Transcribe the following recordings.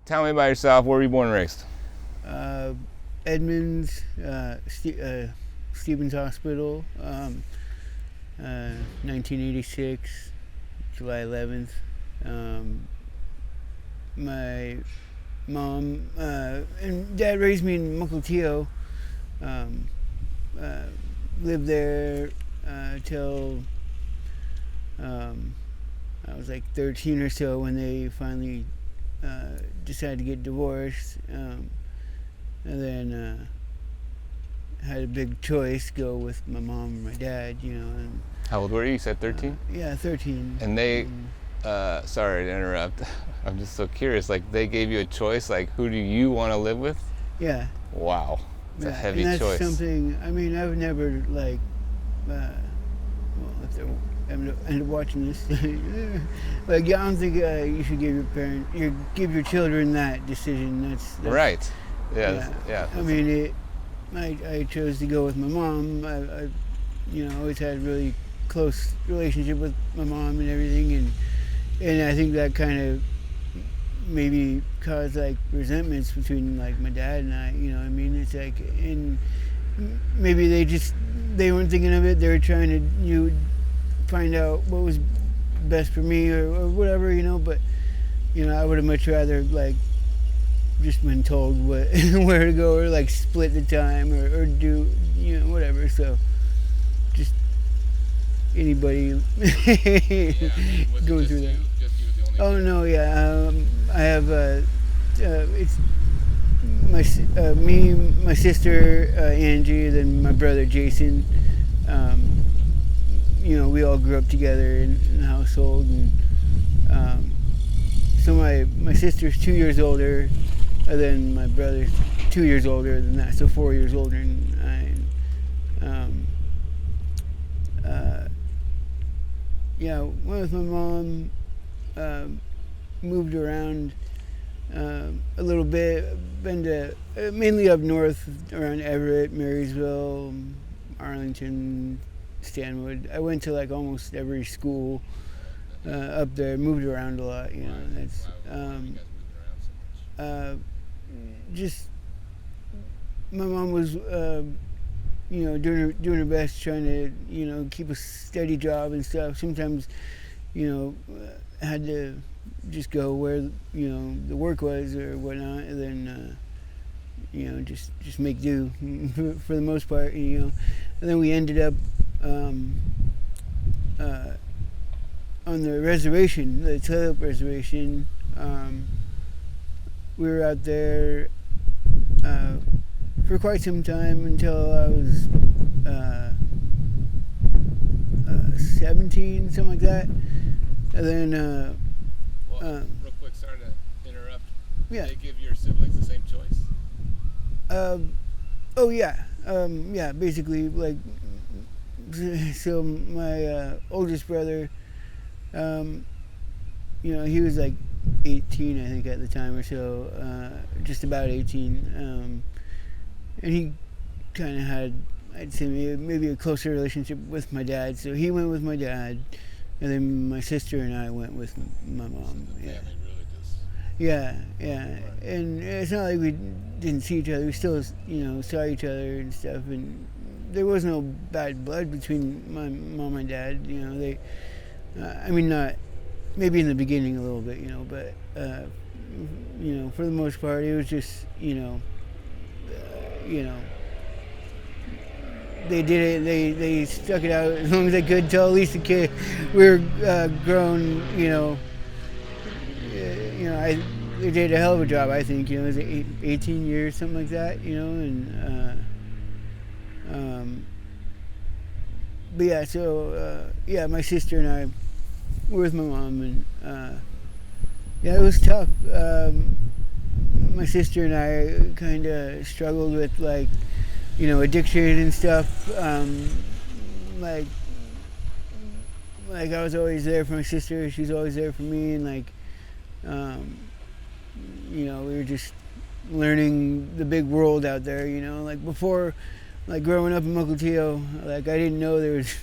Tell me about yourself. Where were you born and raised? Edmonds, Stevens Hospital, 1986, July 11th. My mom and dad raised me in Mukilteo. Lived there till I was like 13 or so when they finally decided to get divorced. And then had a big choice, go with my mom or my dad, And How old were you? You said 13? Yeah, 13. And they, sorry to interrupt. I'm just so curious. Like, they gave you a choice. Like, who do you want to live with? Yeah. Wow. It's a heavy and that's choice. Something, I mean, I've never, like, well, if they're end up watching this, like, I don't think you should give your children that decision. That's right. Yeah. I mean, I chose to go with my mom. I always had a really close relationship with my mom and everything, and I think that kind of maybe caused like resentments between like my dad and I. You know what I mean? It's like, and maybe they weren't thinking of it. They were trying to find out what was best for me or whatever, But I would have much rather like just been told where to go, or like split the time, or do whatever. So just anybody going through that. Oh no, yeah. I have it's my sister Angie, then my brother Jason. We all grew up together in the household, and so my sister's 2 years older, and then my brother's 2 years older than that, so 4 years older than I. Went with my mom. Moved around a little bit. Been to mainly up north around Everett, Marysville, Arlington, Stanwood. I went to like almost every school up there. Moved around a lot, That's just my mom was doing her best, trying to keep a steady job and stuff. Sometimes had to just go where the work was or whatnot, and then just make do for the most part, and then we ended up on the reservation, the Tulalip reservation. We were out there for quite some time until I was 17, something like that. And then real quick, sorry to interrupt. Yeah. Did they give your siblings the same choice? Oh yeah. Yeah, basically, like, so my oldest brother, he was like 18, I think, at the time or so, just about 18, and he kind of had, I'd say, maybe a closer relationship with my dad, so he went with my dad, and then my sister and I went with my mom. Yeah, and it's not like we didn't see each other. We still, saw each other and stuff, and there was no bad blood between my mom and dad. They, I mean, not maybe in the beginning a little bit, but for the most part, it was just, they did it. They stuck it out as long as they could till at least the kid we were grown. They did a hell of a job, I think. It was 18 years, something like that. But yeah, so my sister and I were with my mom, and it was tough. My sister and I kind of struggled with like, addiction and stuff. Like I was always there for my sister. She was always there for me, and like, we were just learning the big world out there. Like before, like growing up in Mukilteo, like I didn't know there was.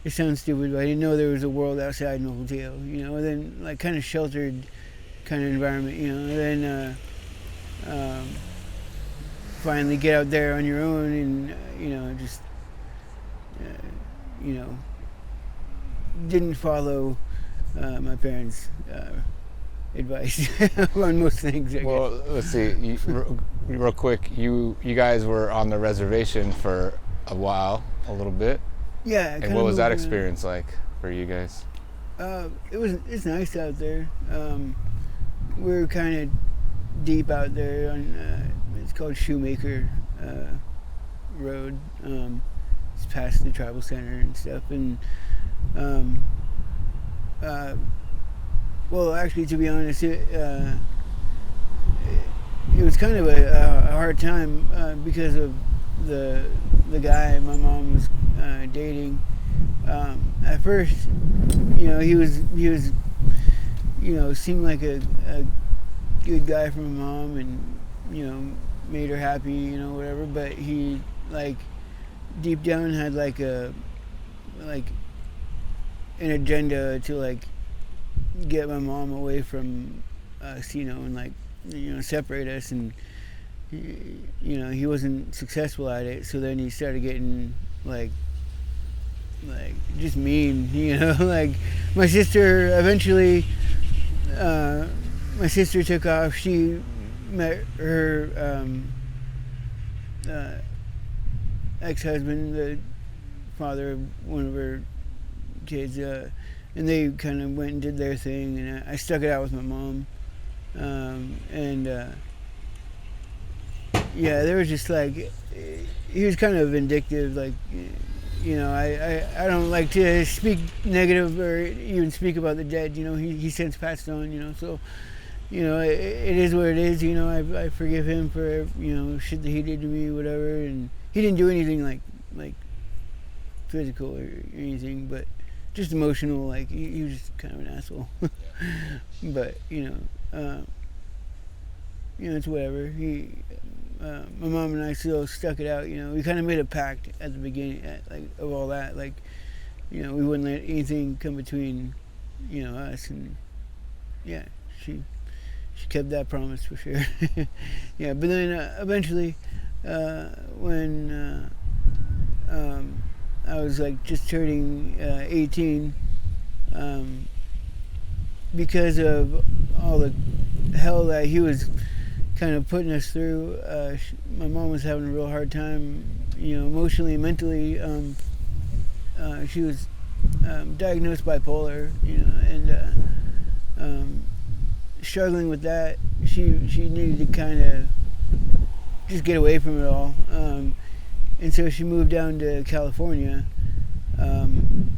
It sounds stupid, but I didn't know there was a world outside Mukilteo. And then like kind of sheltered kind of environment, you know. And then finally get out there on your own, and you know, just you know, didn't follow my parents' advice on most things, I guess. Well, let's see. Real quick, you guys were on the reservation for a while, a little bit. Yeah. And what was that experience like for you guys? It's nice out there. We're kind of deep out there on it's called Shoemaker Road. It's past the tribal center and stuff. And well, actually, to be honest, it was kind of a hard time because of the guy my mom was dating. At first, you know, he was you know, seemed like a good guy for my mom, and you know, made her happy, you know, whatever. But he, like, deep down had like an agenda to like get my mom away from us, you know, and like, you know, separate us. And you know, he wasn't successful at it, so then he started getting like just mean, you know. Like, my sister eventually my sister took off. She met her ex-husband, the father of one of her kids, and they kind of went and did their thing, and I stuck it out with my mom. And yeah, there was just like, he was kind of vindictive, like, you know, I don't like to speak negative or even speak about the dead, you know. He since passed on, you know, so, you know, it is what it is, you know. I forgive him for, you know, shit that he did to me, whatever. And he didn't do anything like physical or anything, but just emotional. Like, he was just kind of an asshole. But you know, it's whatever. My mom and I still stuck it out. You know, we kind of made a pact at the beginning, of all that. Like, you know, we wouldn't let anything come between, you know, us. And yeah, she kept that promise for sure. Yeah, but then eventually, when I was like just turning 18, because of all the hell that he was kind of putting us through, my mom was having a real hard time, you know, emotionally and mentally. She was diagnosed bipolar, you know, and struggling with that. She needed to kind of just get away from it all, and so she moved down to California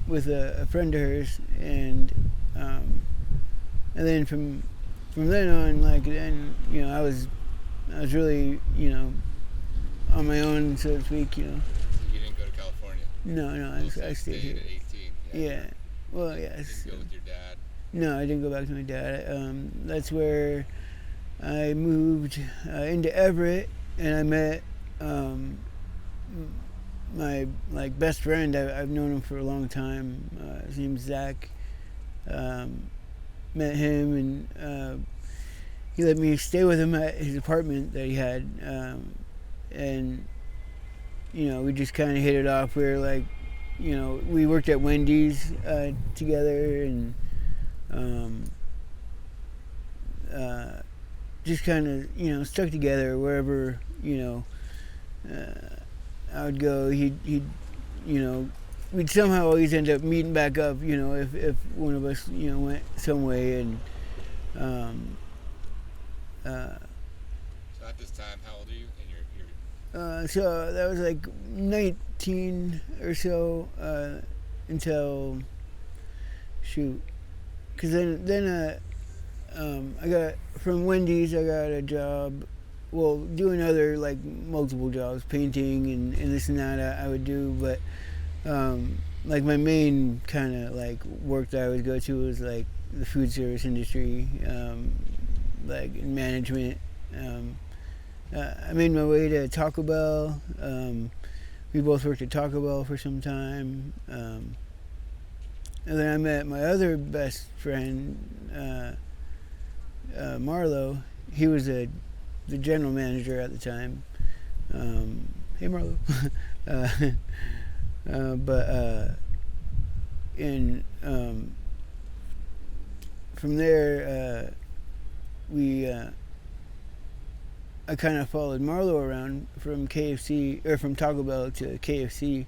with a friend of hers, and then from then on, like, then, you know, I was really, you know, on my own, so to speak, you know. You didn't go to California? No, I stayed here. At 18. Yeah. Well, yeah. You didn't go with your dad? No, I didn't go back to my dad. That's where I moved into Everett, and I met my like best friend. I've known him for a long time. His name's Zach. Met him, and he let me stay with him at his apartment that he had, and you know, we just kind of hit it off. We were like, you know, we worked at Wendy's together, and just kind of, you know, stuck together wherever, you know, I would go. He'd you know, we'd somehow always end up meeting back up, you know, if one of us, you know, went some way. And so at this time, how old are you? And so that was like 19 or so, until, shoot, because then I got, from Wendy's, I got a job, well, doing other, like, multiple jobs, painting and this and that I would do. But like, my main kind of like work that I would go to was like the food service industry, like in management. I made my way to Taco Bell. We both worked at Taco Bell for some time, and then I met my other best friend, Marlo, he was the general manager at the time. Hey Marlo. uh, but in from there, we I kind of followed Marlo around from KFC or from Taco Bell to KFC,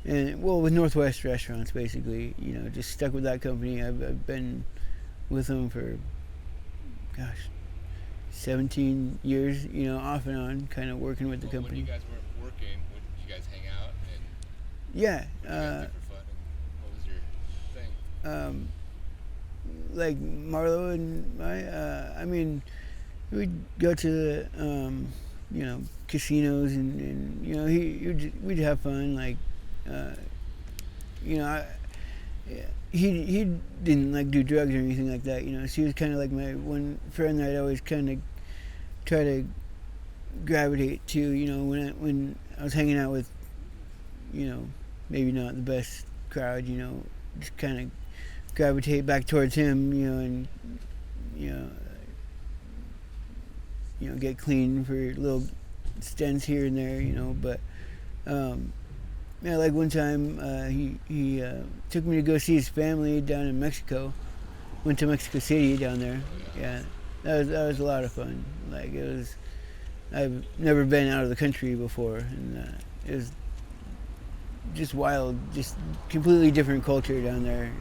and well, with Northwest Restaurants, basically, just stuck with that company. I've been with them for, gosh, 17 years, off and on, kind of working with the company. When you guys weren't working, would you guys hang out and Yeah. what did you guys do for fun? And what was your thing? Like Marlo and I mean, we'd go to the, casinos and we'd have fun. Like, he didn't like do drugs or anything like that. She was kind of like my one friend that I'd always kind of try to gravitate to. When I was hanging out with, maybe not the best crowd. Just kind of gravitate back towards him. And get clean for little stints here and there. But like one time he took me to go see his family down in Mexico. Went to Mexico City down there. Yeah, that was a lot of fun. Like it was, I've never been out of the country before, and it was just wild, just completely different culture down there.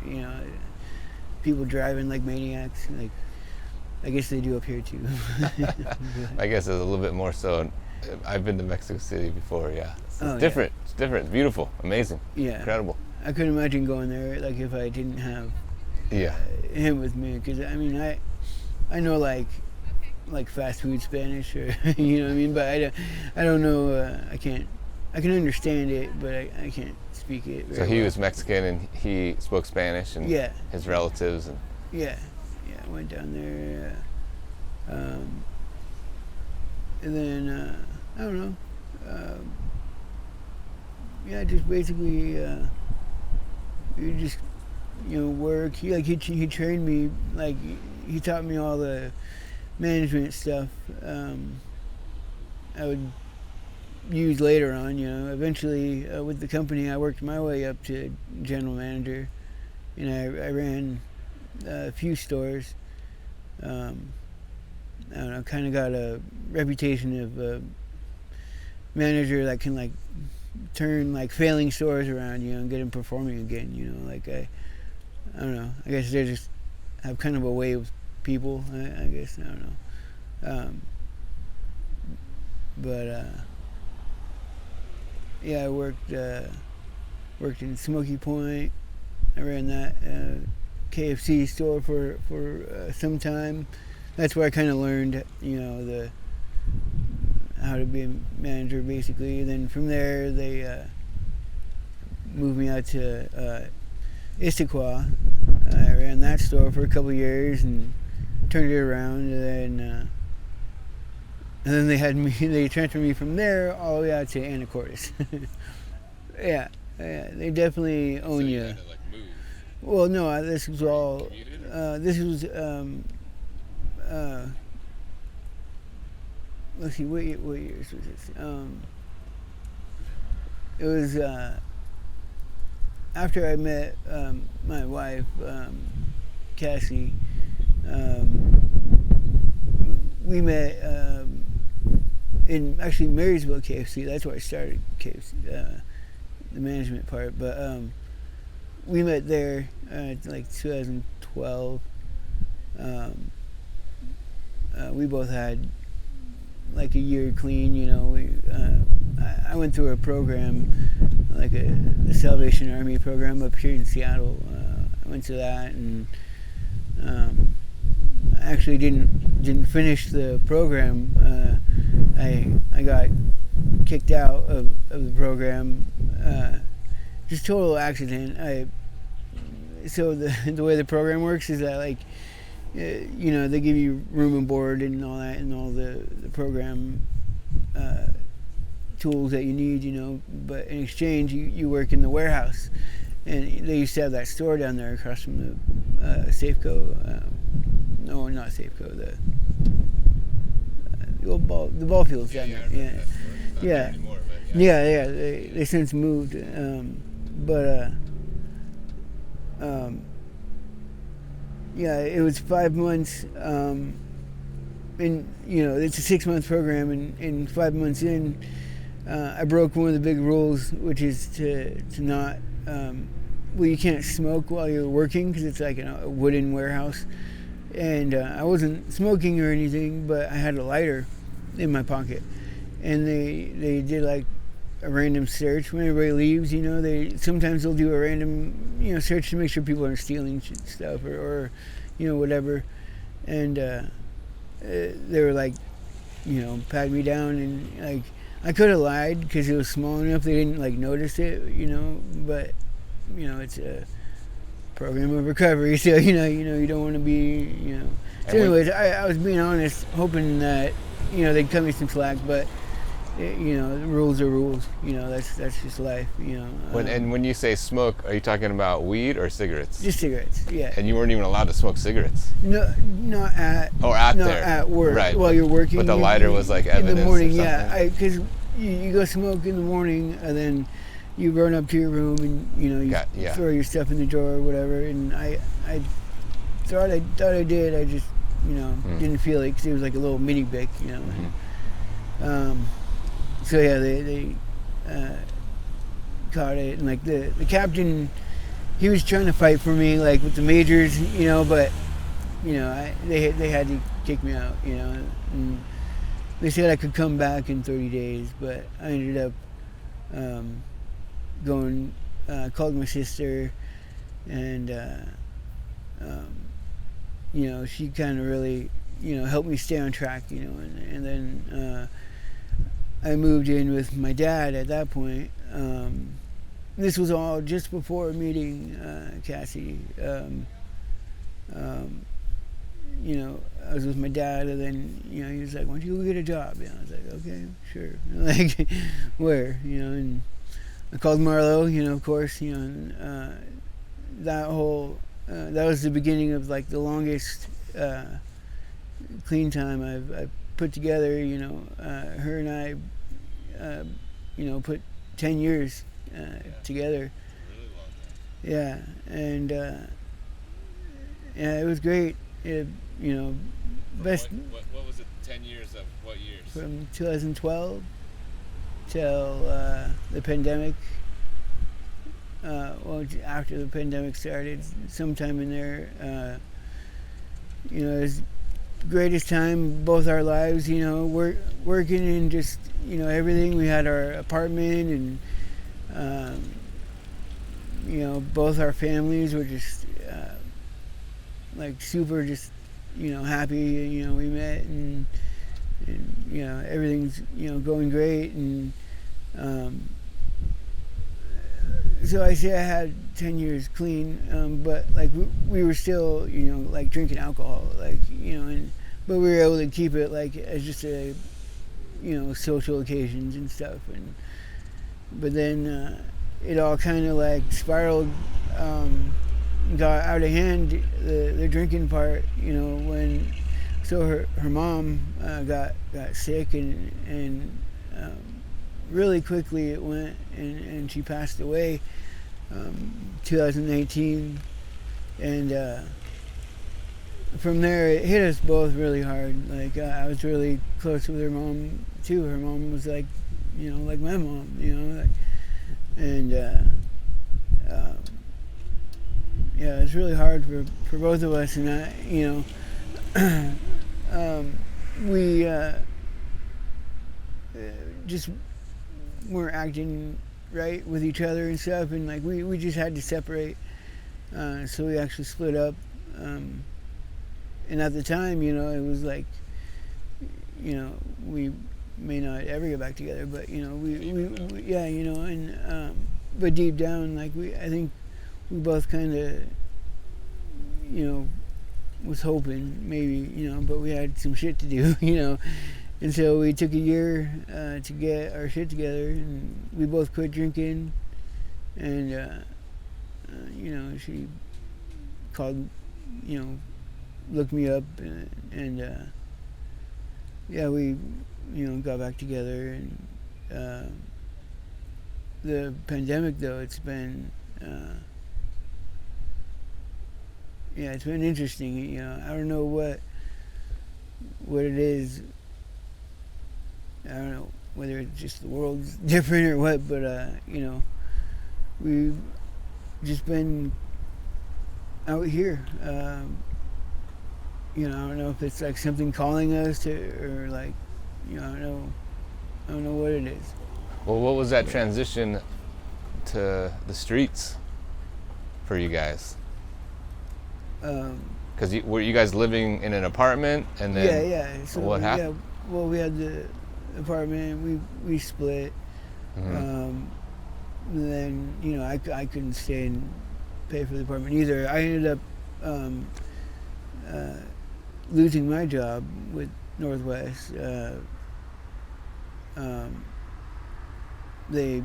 People driving like maniacs. Like I guess they do up here too. I guess it's a little bit more so. I've been to Mexico City before. Yeah, it's different. Yeah. It's different. It's beautiful, amazing. Yeah, incredible. I couldn't imagine going there like if I didn't have him with me, because I mean I know like fast food Spanish, or you know what I mean, but I don't know. I can understand it, but I can't speak it very So he well. was Mexican and he spoke Spanish, and his relatives and I went down there, and then I don't know. Just basically you just work. He trained me, like he taught me all the management stuff. I would use later on. Eventually with the company, I worked my way up to general manager, and I ran a few stores. I don't know, kind of got a reputation of a manager that can like turn like failing stores around, and get them performing again. Like I don't know. I guess they just have kind of a way with people. I guess I don't know. But I worked in Smoky Point. I ran that KFC store for some time. That's where I kind of learned, the how to be a manager, basically. And then from there, they moved me out to Issaquah. I ran that store for a couple of years and turned it around. And then they transferred me from there all the way out to Anacortes. Yeah, they definitely own so you. Had to, like, move. Well, no, this was all. This was. Let's see, what years was this? It was after I met my wife, Cassie. We met in actually Marysville KFC. That's where I started KFC, the management part. But we met there like 2012. We both had like a year clean. I went through a program, like the Salvation Army program up here in Seattle. I went to that, and I actually didn't finish the program. I got kicked out of the program. Just total accident. So the way the program works is that, like, they give you room and board and all that, and all the program tools that you need, but in exchange you work in the warehouse. And they used to have that store down there across from the Safeco no, not Safeco. The ball fields down there. Yeah. Yeah. They since moved, but yeah, it was 5 months. And it's a 6-month program, and 5 months in, I broke one of the big rules, which is to not. Well, you can't smoke while you're working because it's like a wooden warehouse, and I wasn't smoking or anything, but I had a lighter in my pocket, and they did like a random search when everybody leaves. Sometimes they'll do a random search to make sure people aren't stealing stuff or whatever, and they were like pat me down, and like I could have lied because it was small enough they didn't like notice it, but it's a program of recovery, so you don't want to be. So anyways, I was being honest, hoping that they'd cut me some slack, but the rules are rules. That's just life. When you say smoke, are you talking about weed or cigarettes? Just cigarettes, yeah. And you weren't even allowed to smoke cigarettes? No, not at. Not there. At work, right? While you're working. But the lighter was like evidence. In the morning, or yeah. Because you go smoke in the morning, and then you run up to your room, and you throw your stuff in the drawer or whatever. And I thought I did. I just didn't feel it because it was like a little mini Bic, So yeah, they caught it, and like the captain, he was trying to fight for me, like with the majors, but they had to kick me out, and they said I could come back in 30 days, but I ended up going, called my sister, and she kind of really helped me stay on track, and then I moved in with my dad at that point. This was all just before meeting Cassie. I was with my dad, and then he was like, "Why don't you go get a job?" I was like, "Okay, sure." Like, where? And I called Marlo. Of course. And that whole that was the beginning of like the longest clean time I've put together. Her and I. Put 10 years together. Really long time. Yeah, and it was great. Best. What was it? 10 years of what years? From 2012 till the pandemic. After the pandemic started, sometime in there. It was greatest time both our lives, working and just everything. We had our apartment, and both our families were just like super just happy. We met, and everything's going great, and so I say I had 10 years clean, but like we were still like drinking alcohol, like but we were able to keep it like as just a social occasions and stuff, but then it all kind of like spiraled, got out of hand, the drinking part, when her mom got sick, and really quickly it went, and she passed away 2018, and from there it hit us both really hard. Like I was really close with her mom too. Her mom was like like my mom, and yeah, it's really hard for both of us, and we just weren't acting right with each other and stuff, and like we just had to separate, so we actually split up, and at the time it was like we may not ever get back together, but we yeah, and but deep down, like I think we both kind of was hoping maybe, but we had some shit to do, and so we took a year to get our shit together, and we both quit drinking, and she called looked me up, and yeah, we got back together. And the pandemic, though, it's been yeah, it's been interesting. I don't know what it is. I don't know whether it's just the world's different or what, but we've just been out here. I don't know if it's like something calling us to, or like, I don't know what it is. Well, what was that transition to the streets for you guys? Um, Because were you guys living in an apartment, and yeah, then yeah. So what yeah, happened? well, we had the apartment. We split. Hmm. And then I couldn't stay and pay for the apartment either. I ended up uh, losing my job with Northwest. Um, they,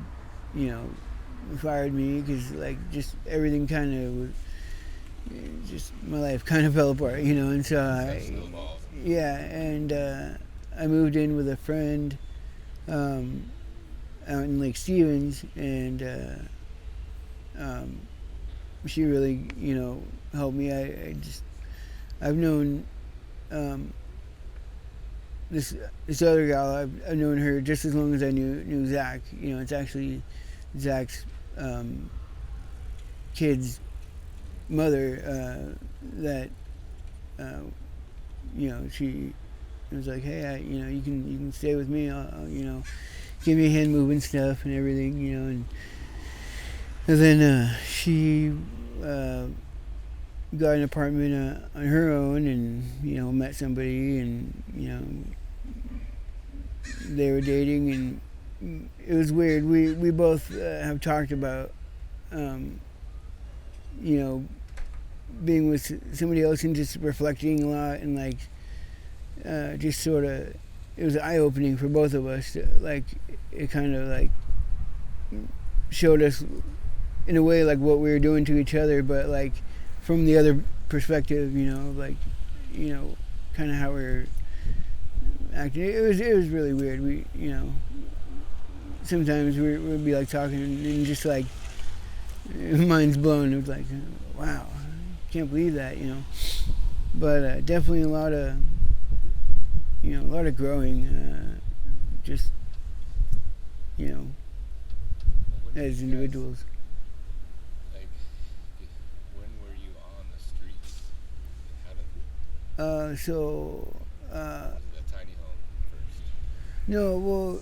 you know, fired me because like just everything kind of just my life kind of fell apart, and so Stuff snowballs. yeah, and I moved in with a friend um, out in Lake Stevens, and um, she really, helped me. I've known um, this other gal. I've known her just as long as I knew Zach. It's actually Zach's kid's mother that she was like, hey, you can stay with me. I'll give me a hand moving stuff and everything, and then she got an apartment on her own, and met somebody, and they were dating, and it was weird. We both have talked about you know being with somebody else and just reflecting a lot, and like just sort of it was eye opening for both of us. Like it kind of like showed us in a way like what we were doing to each other, but like from the other perspective, like kind of how we were acting. It was really weird. We sometimes we'd be like talking, and just like mind's blown. It was like, wow, can't believe that, But definitely a lot of growing, just Well, when did as you guys, individuals. like, when were you on the streets? How did, So was it a tiny home first? no, well,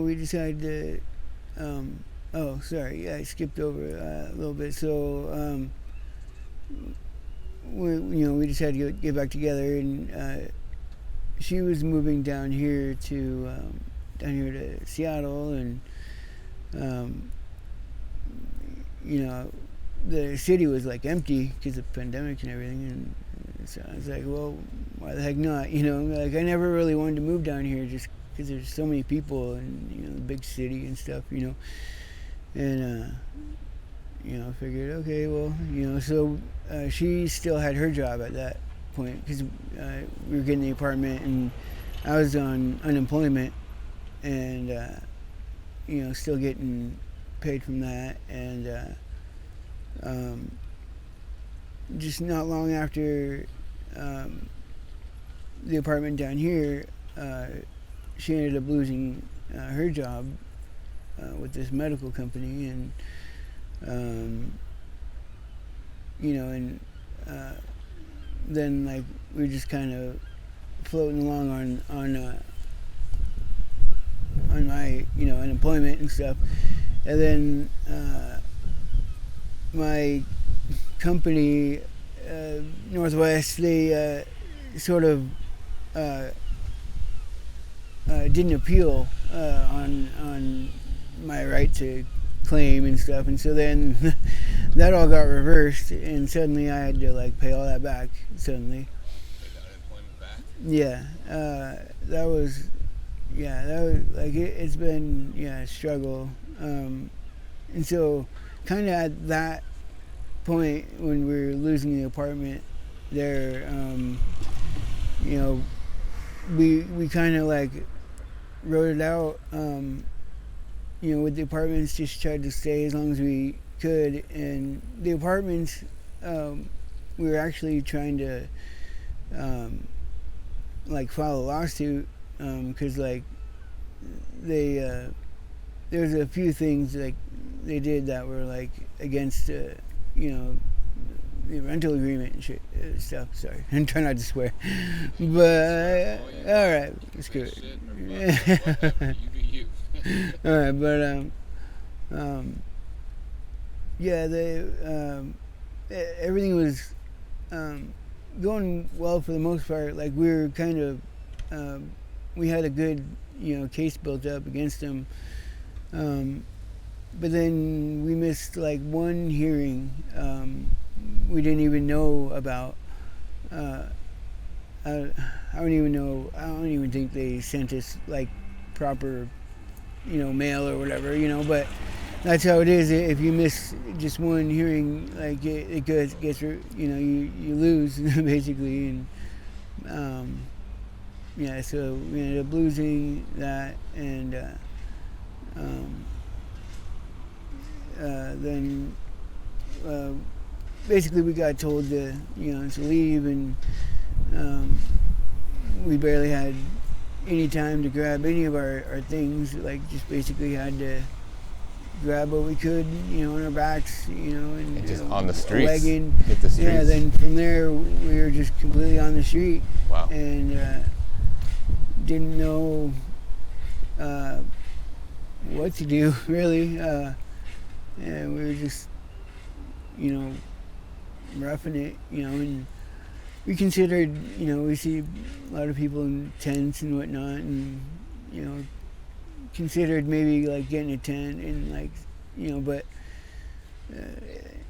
we decided to. Oh, sorry, yeah, I skipped over a little bit. So we decided to get back together, and she was moving down here to Seattle, and um, the city was like empty because of the pandemic and everything, and so I was like, well, why the heck not? Like I never really wanted to move down here just because there's so many people, and the big city and stuff, and I figured, okay, well, so she still had her job at that point because we were getting the apartment, and I was on unemployment, and still getting paid from that, and um, just not long after the apartment down here, she ended up losing her job with this medical company, and um, and then like we were just kind of floating along on my unemployment and stuff, and then my company Northwest, they sort of uh, didn't appeal on my right to claim and stuff, and so then that all got reversed, and suddenly I had to like pay all that back suddenly. Pay the unemployment back? Yeah, that was like it's been a struggle, and so kind of at that point when we were losing the apartment there, you know, we kind of like wrote it out. You know, with the apartments, just tried to stay as long as we could. And the apartments, we were actually trying to um, like file a lawsuit because like they there's a few things like they did that were like against you know, the rental agreement and shit stuff. Sorry, I'm trying not to swear, but all right, screw it. All right, but um, yeah, everything was going well for the most part. Like we were kind of we had a good, you know, case built up against them. Um, but then we missed like one hearing we didn't even know about. Uh, I don't even know. I don't even think they sent us like proper, you know, mail or whatever, you know. But that's how it is. If you miss just one hearing, like it gets you know, you lose basically. And yeah, so we ended up losing that, and um, then uh, basically we got told to, you know, to leave, and um, we barely had any time to grab any of our things. Like just basically had to grab what we could, you know, on our backs, you know, and just on the a streets. wagon. Hit the streets. Yeah, then from there we were just completely on the street. Wow. And didn't know what to do really. And we were just, you know, roughing it, you know, and we considered, you know, we see a lot of people in tents and whatnot, and, you know, considered maybe like getting a tent and like, you know, but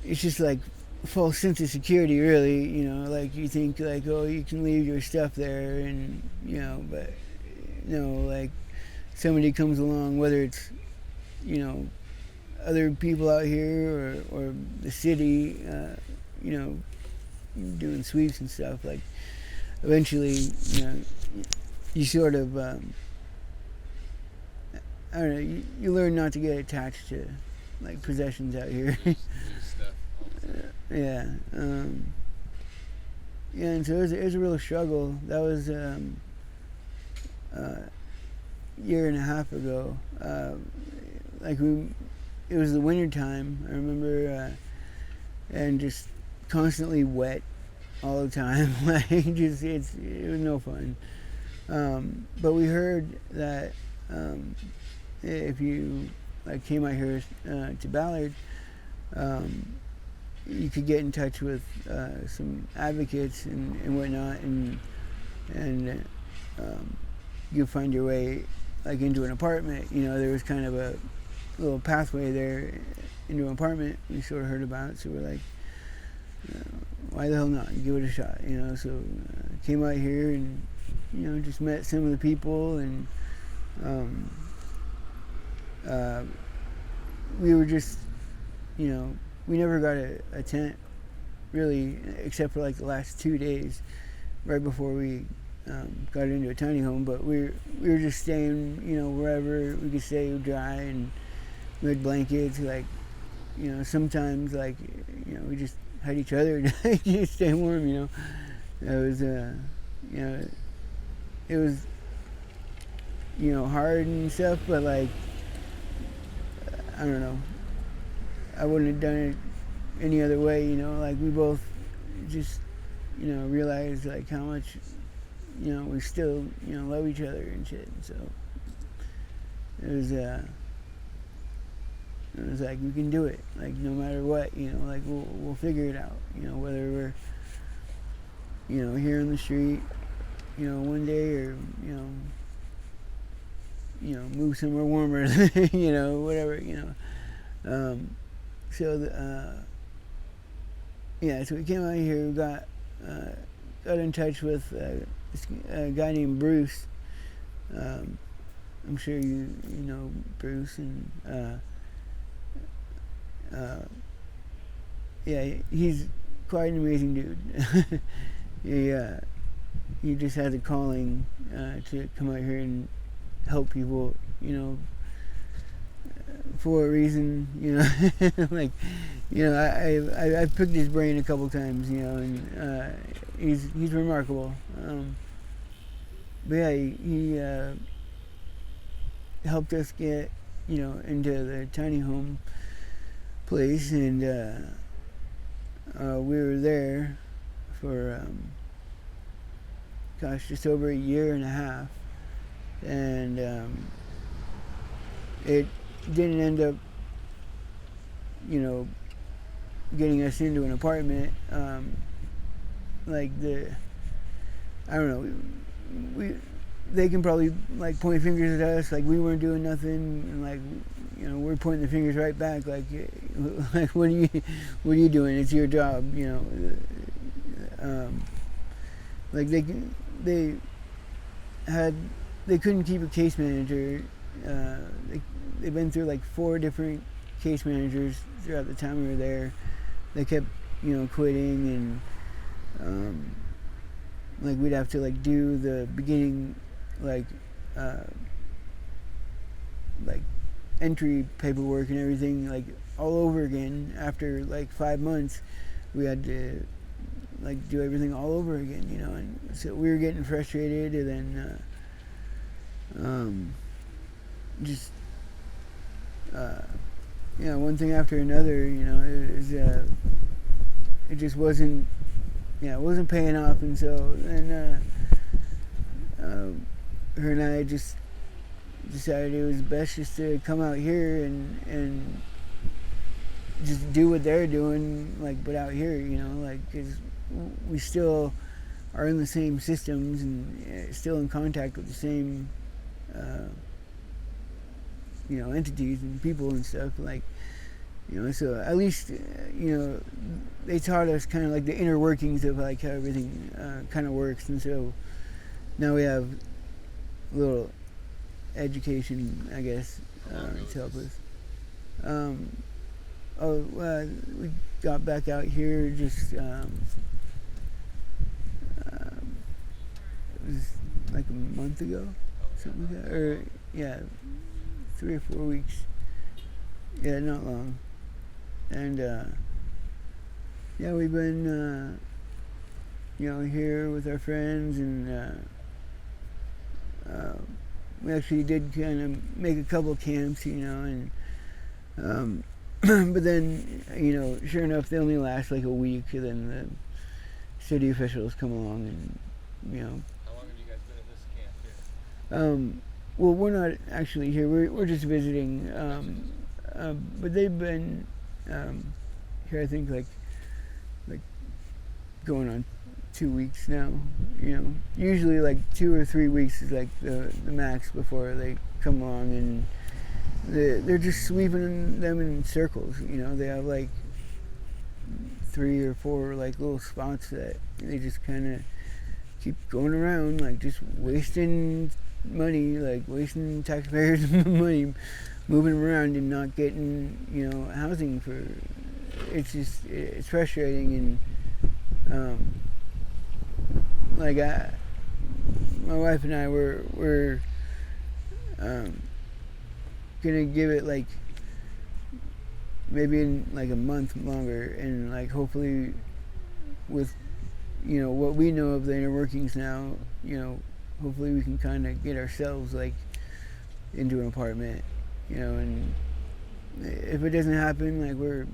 it's just like false sense of security really, you know, like you think like, oh, you can leave your stuff there, and, you know, but no, like somebody comes along, whether it's, you know, other people out here or the city, you know, doing sweeps and stuff, like eventually, you know, you sort of I don't know, you learn not to get attached to like possessions out here. Yeah, yeah, and so it was a real struggle. That was year and a half ago. Like it was the winter time. I remember, and just constantly wet all the time. Like just it was no fun. But we heard that if you like came out here to Ballard, you could get in touch with some advocates and whatnot, and you find your way like into an apartment. You know, there was kind of a little pathway there into an apartment we sort of heard about, so we're like, why the hell not? Give it a shot, you know. So came out here and, you know, just met some of the people, and we were just, you know, we never got a tent really, except for like the last 2 days right before we got into a tiny home. But we were just staying, you know, wherever we could stay dry, and we had blankets, like, you know, sometimes like, you know, we just had each other to stay warm, you know. It was you know, it was, you know, hard and stuff, but like, I don't know, I wouldn't have done it any other way, you know. Like we both just, you know, realized like how much, you know, we still, you know, love each other and shit. And so it was like, we can do it, like no matter what, you know, like we'll figure it out, you know, whether we're, you know, here on the street, you know, one day, or, you know, move somewhere warmer, you know, whatever, you know. So yeah, so we came out here, we got in touch with a guy named Bruce. I'm sure you know Bruce, and yeah, he's quite an amazing dude. He just has a calling to come out here and help people, for a reason, like, I've picked his brain a couple times, and he's remarkable. But yeah, he helped us get, into the tiny home place, and we were there for, just over a year and a half, and it didn't end up, getting us into an apartment. I don't know, they can probably like point fingers at us, like we weren't doing nothing, and like, we're pointing the fingers right back, like what are you doing? It's your job, like they couldn't keep a case manager. They've been through like 4 different case managers throughout the time we were there. They kept, quitting, and like we'd have to like do the beginning, like entry paperwork and everything, like all over again. After like 5 months, we had to like do everything all over again, and so we were getting frustrated, and then just one thing after another, it just wasn't, it wasn't paying off, and so then her and I just decided it was best just to come out here and just do what they're doing, like, but out here, because we still are in the same systems and still in contact with the same entities and people and stuff, like, so at least they taught us kind of like the inner workings of like how everything kind of works, and so now we have a little education, I guess, to help us. We got back out here just it was like a month ago, something like that, or 3 or 4 weeks. Yeah, not long. And we've been here with our friends, and we actually did kind of make a couple camps, and but then, sure enough, they only last like a week, and then the city officials come along and, How long have you guys been at this camp here? Well, we're not actually here. We're just visiting. But they've been here, I think, like going on 2 weeks now. Usually like 2 or 3 weeks is like the max before they come along, and they're just sweeping them in circles. They have like 3 or 4 like little spots that they just kind of keep going around, like just wasting money, like wasting taxpayers' money, moving them around and not getting housing for. It's frustrating, and like my wife and I we're gonna give it like maybe in like a month longer, and like hopefully with what we know of the inner workings now, hopefully we can kind of get ourselves like into an apartment, and if it doesn't happen, like we're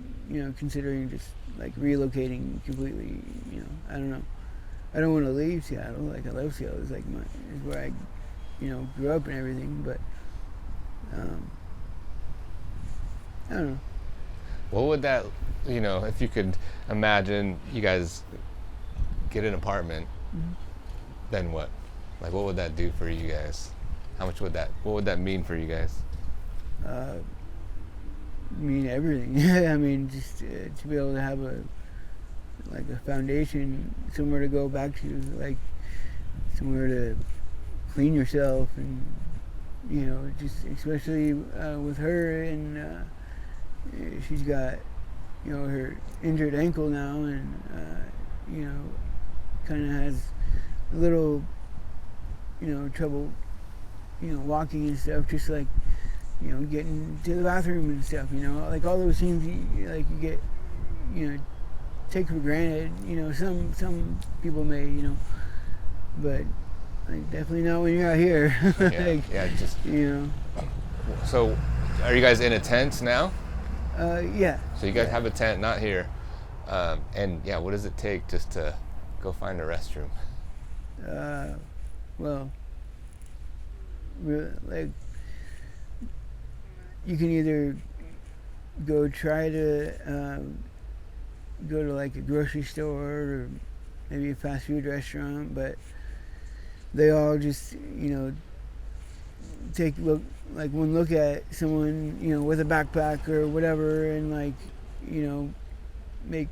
considering just like relocating completely. I don't know, I don't want to leave Seattle. Like, I love Seattle. It's like it's where I grew up and everything, but I don't know. What would that, if you could imagine you guys get an apartment, Mm-hmm. then what? Like, what would that do for you guys? What would that mean for you guys? Mean everything. I mean, just to be able to have a foundation, somewhere to go back to, like somewhere to clean yourself, and just especially with her, and she's got her injured ankle now, and kind of has a little trouble walking and stuff, just like getting to the bathroom and stuff, like all those things you get take for granted, some people may, but like definitely not when you're out here. Yeah, yeah, just So, are you guys in a tent now? Yeah. So you guys have a tent, not here. And yeah, what does it take just to go find a restroom? Well, like you can either go try to go to like a grocery store or maybe a fast food restaurant, but they all just take one look at someone with a backpack or whatever, and make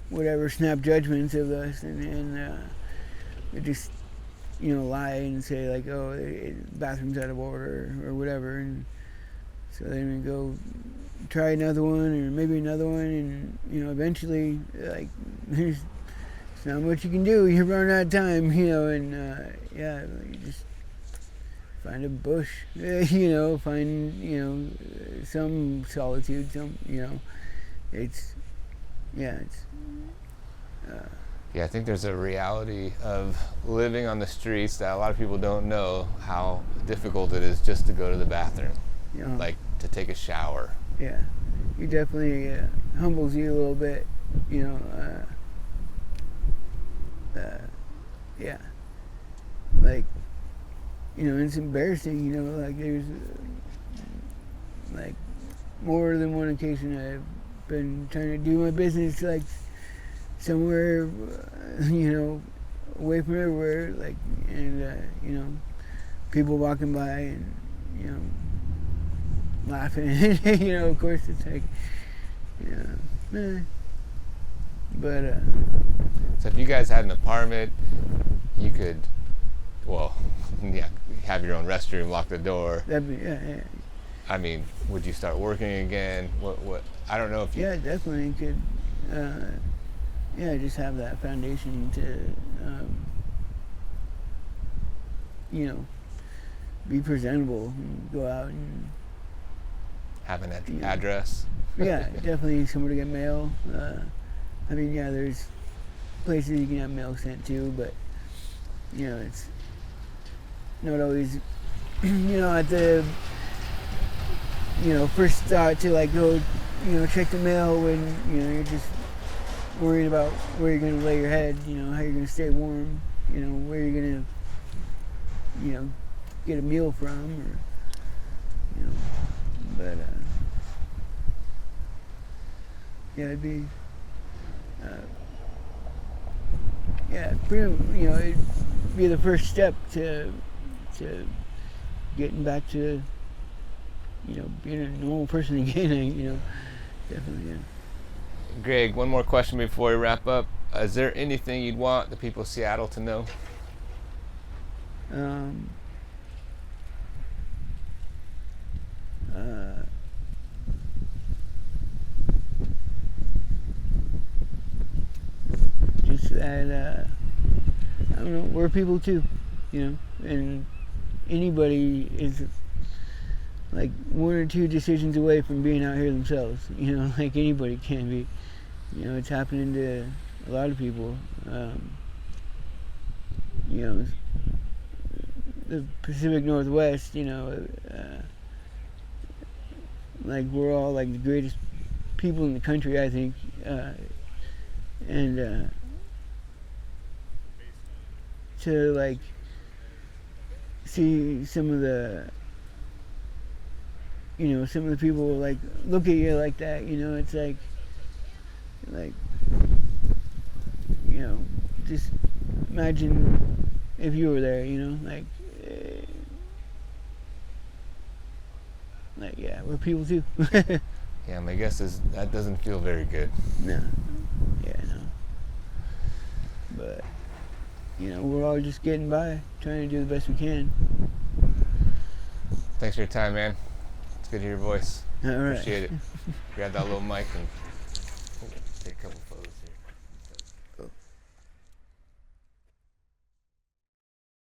whatever snap judgments of us, and they just lie and say like, oh, bathroom's out of order or whatever, and so then we go try another one or maybe another one, and eventually like there's not much you can do. You're running out of time, and yeah, you just find a bush, find some solitude, it's yeah, Yeah, I think there's a reality of living on the streets that a lot of people don't know how difficult it is just to go to the bathroom, like to take a shower. Yeah, it definitely humbles you a little bit, yeah, like it's embarrassing, like there's like more than one occasion I've been trying to do my business like somewhere away from everywhere, like, and people walking by and laughing. Of course it's like but So if you guys had an apartment, you could, well, yeah, have your own restroom, lock the door. that'd be yeah. I mean, would you start working again? What I don't know if you. Yeah, definitely could. Just have that foundation to, be presentable and go out and Have an address. yeah, definitely somewhere to get mail. I mean, yeah, there's places you can have mail sent to, but it's not always, at the first thought to like go, check the mail when you're just worried about where you're gonna lay your head, how you're gonna stay warm, where you're gonna, get a meal from, or but yeah, it'd be it'd be the first step to getting back to being a normal person again. Definitely. Yeah. Greg, one more question before we wrap up. Is there anything you'd want the people of Seattle to know? Just that I don't know, we're people too, and anybody is like one or two decisions away from being out here themselves, like anybody can be. It's happening to a lot of people. The Pacific Northwest, like we're all like the greatest people in the country, I think, and to like see some of the some of the people like look at you like that, it's like just imagine if you were there, like yeah, we're people too. Yeah, my guess is that doesn't feel very good. No. Yeah, no. But we're all just getting by, trying to do the best we can. Thanks for your time, man. It's good to hear your voice. All right. Appreciate it. Grab that little mic and